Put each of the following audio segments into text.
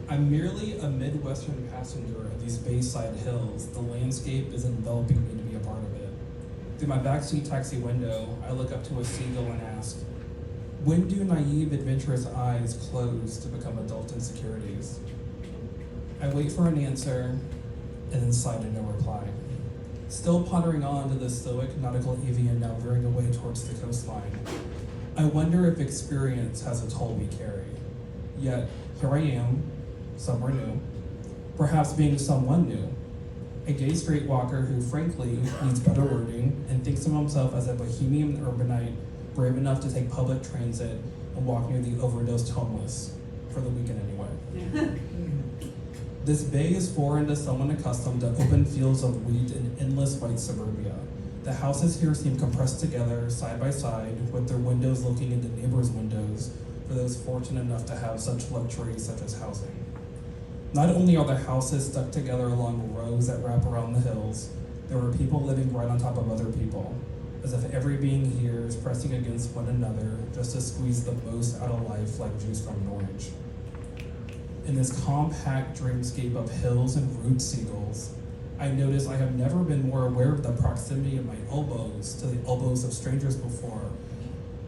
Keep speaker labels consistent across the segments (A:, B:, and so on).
A: I'm merely a Midwestern passenger of these Bayside hills. The landscape is enveloping me to be a part of it. Through my backseat taxi window, I look up to a seagull and ask, when do naive, adventurous eyes close to become adult insecurities? I wait for an answer and then sigh to no reply. Still pondering on to the stoic nautical avian now veering away towards the coastline, I wonder if experience has a toll we carry. Yet, here I am, somewhere new, perhaps being someone new, a gay straight walker who frankly needs better wording and thinks of himself as a bohemian urbanite brave enough to take public transit and walk near the overdosed homeless, for the weekend anyway. This bay is foreign to someone accustomed to open fields of wheat and endless white suburbia. The houses here seem compressed together, side by side, with their windows looking into neighbors' windows for those fortunate enough to have such luxuries such as housing. Not only are the houses stuck together along rows that wrap around the hills, there are people living right on top of other people, as if every being here is pressing against one another just to squeeze the most out of life like juice from an orange. In this compact dreamscape of hills and rude seagulls, I notice I have never been more aware of the proximity of my elbows to the elbows of strangers before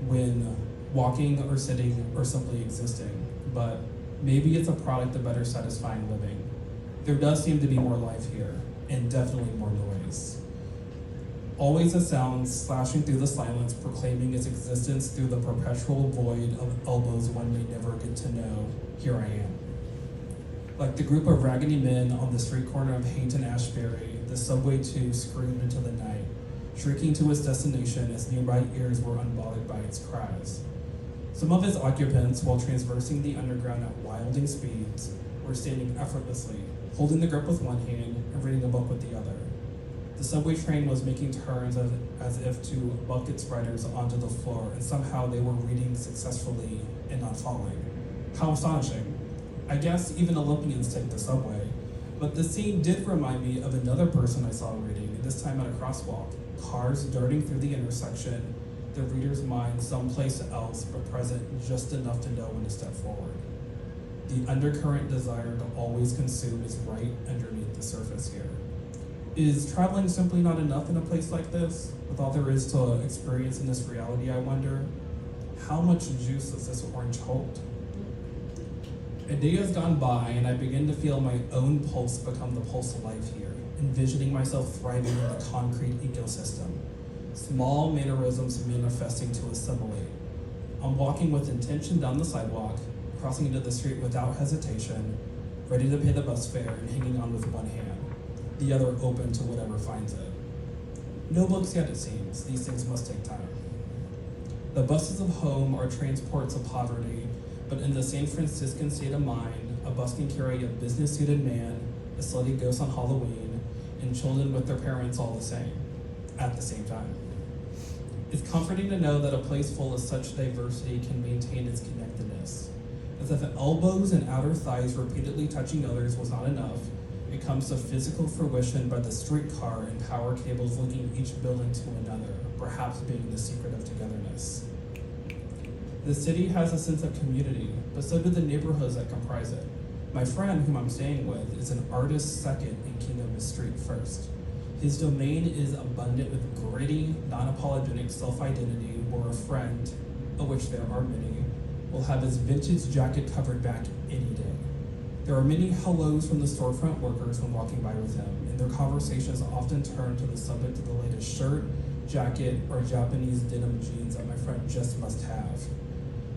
A: when walking or sitting or simply existing, but maybe it's a product of better satisfying living. There does seem to be more life here, and definitely more noise. Always a sound slashing through the silence, proclaiming its existence through the perpetual void of elbows one may never get to know. Here I am. Like the group of raggedy men on the street corner of Haight and Ashbury, the subway too screamed into the night, shrieking to its destination as nearby ears were unbothered by its cries. Some of its occupants, while traversing the underground at wilding speeds, were standing effortlessly, holding the grip with one hand and reading a book with the other. The subway train was making turns as if to buck its riders onto the floor, and somehow they were reading successfully and not falling. How astonishing. I guess even Olympians take the subway, but the scene did remind me of another person I saw reading, this time at a crosswalk, cars darting through the intersection, the reader's mind someplace else, but present just enough to know when to step forward. The undercurrent desire to always consume is right underneath the surface here. Is traveling simply not enough in a place like this? With all there is to experience in this reality, I wonder, how much juice does this orange hold? A day has gone by, and I begin to feel my own pulse become the pulse of life here, envisioning myself thriving in the concrete ecosystem. Small mannerisms manifesting to assimilate. I'm walking with intention down the sidewalk, crossing into the street without hesitation, ready to pay the bus fare and hanging on with one hand, the other open to whatever finds it. No books yet, it seems. These things must take time. The buses of home are transports of poverty, but in the San Franciscan state of mind, a bus can carry a business-suited man, a slutty ghost on Halloween, and children with their parents all the same, at the same time. It's comforting to know that a place full of such diversity can maintain its connectedness. As if elbows and outer thighs repeatedly touching others was not enough, it comes to physical fruition by the streetcar and power cables linking each building to another, perhaps being the secret of togetherness. The city has a sense of community, but so do the neighborhoods that comprise it. My friend, whom I'm staying with, is an artist second and king of his street first. His domain is abundant with gritty, non-apologetic self-identity, where a friend, of which there are many, will have his vintage jacket covered back any day. There are many hellos from the storefront workers when walking by with him, and their conversations often turn to the subject of the latest shirt, jacket, or Japanese denim jeans that my friend just must have.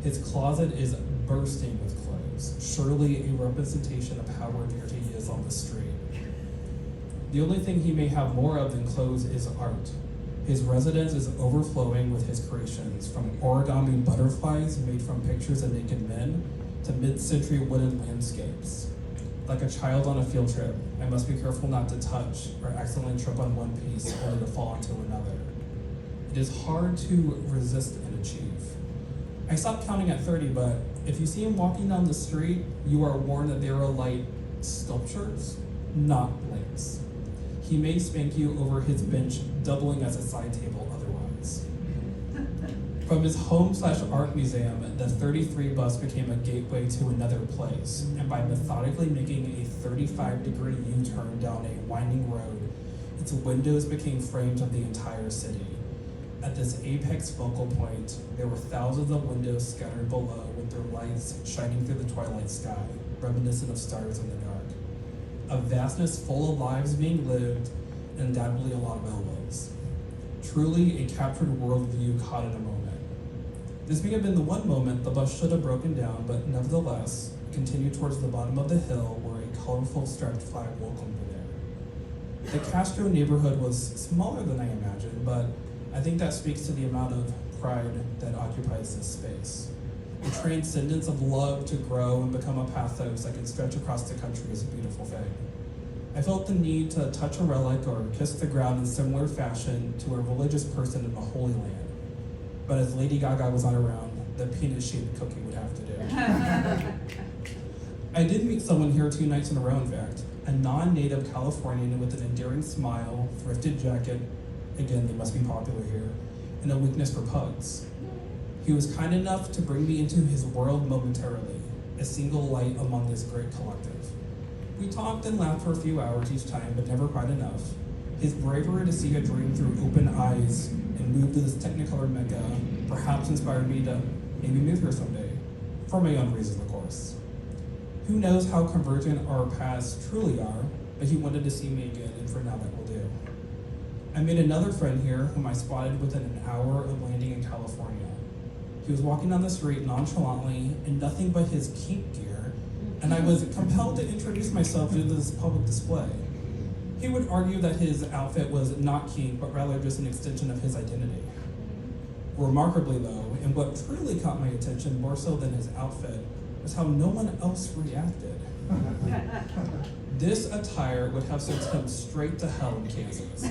A: His closet is bursting with clothes, surely a representation of how revered he is on the street. The only thing he may have more of than clothes is art. His residence is overflowing with his creations, from origami butterflies made from pictures of naked men to mid-century wooden landscapes. Like a child on a field trip, I must be careful not to touch or accidentally trip on one piece only to fall onto another. It is hard to resist and achieve. I stopped counting at 30, but if you see him walking down the street, you are warned that they are like sculptures, not blanks. He may spank you over his bench, doubling as a side table otherwise. From his home/art museum, the 33 bus became a gateway to another place, and by methodically making a 35-degree U-turn down a winding road, its windows became frames of the entire city. At this apex focal point, there were thousands of windows scattered below with their lights shining through the twilight sky, reminiscent of stars in the dark. A vastness full of lives being lived, and undoubtedly a lot of elbows. Truly a captured worldview caught in a moment. This may have been the one moment the bus should have broken down, but nevertheless, continued towards the bottom of the hill where a colorful striped flag welcomed me there. The Castro neighborhood was smaller than I imagined, but I think that speaks to the amount of pride that occupies this space. The transcendence of love to grow and become a pathos that can stretch across the country is a beautiful thing. I felt the need to touch a relic or kiss the ground in similar fashion to a religious person in the Holy Land. But as Lady Gaga was not around, the penis-shaped cookie would have to do. I did meet someone here 2 nights in a row, in fact, a non-native Californian with an endearing smile, thrifted jacket, again, they must be popular here, and a weakness for pugs. He was kind enough to bring me into his world momentarily, a single light among this great collective. We talked and laughed for a few hours each time, but never quite enough. His bravery to see a dream through open eyes and move to this Technicolor mecca perhaps inspired me to maybe move here someday, for my own reasons, of course. Who knows how convergent our paths truly are, but he wanted to see me again, and for now that will do. I made another friend here whom I spotted within an hour of landing in California. He was walking down the street nonchalantly in nothing but his kink gear, and I was compelled to introduce myself to this public display. He would argue that his outfit was not kink, but rather just an extension of his identity. Remarkably though, and what truly caught my attention more so than his outfit, was how no one else reacted. This attire would have sent him straight to hell in Kansas.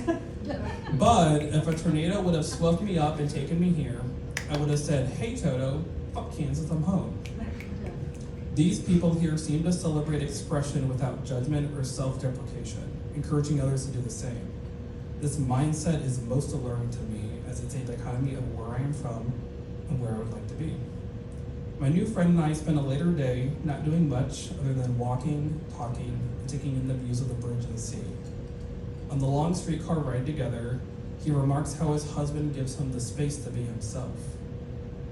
A: But if a tornado would have swept me up and taken me here, I would have said, "Hey Toto, fuck Kansas, I'm home." These people here seem to celebrate expression without judgment or self-deprecation, encouraging others to do the same. This mindset is most alluring to me as it's a dichotomy of where I am from and where I would like to be. My new friend and I spent a later day not doing much other than walking, talking, and taking in the views of the bridge and sea. On the long streetcar ride together, he remarks how his husband gives him the space to be himself.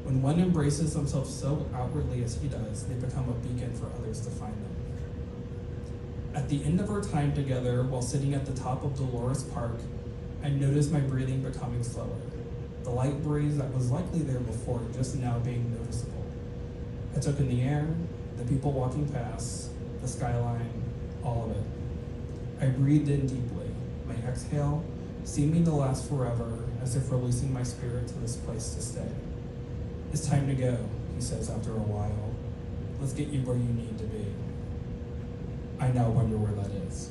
A: When one embraces himself so outwardly as he does, they become a beacon for others to find them. At the end of our time together, while sitting at the top of Dolores Park, I noticed my breathing becoming slower. The light breeze that was likely there before just now being noticeable. I took in the air, the people walking past, the skyline, all of it. I breathed in deeply, my exhale seeming to last forever, as if releasing my spirit to this place to stay. "It's time to go," he says after a while. "Let's get you where you need to be." I now wonder where that is.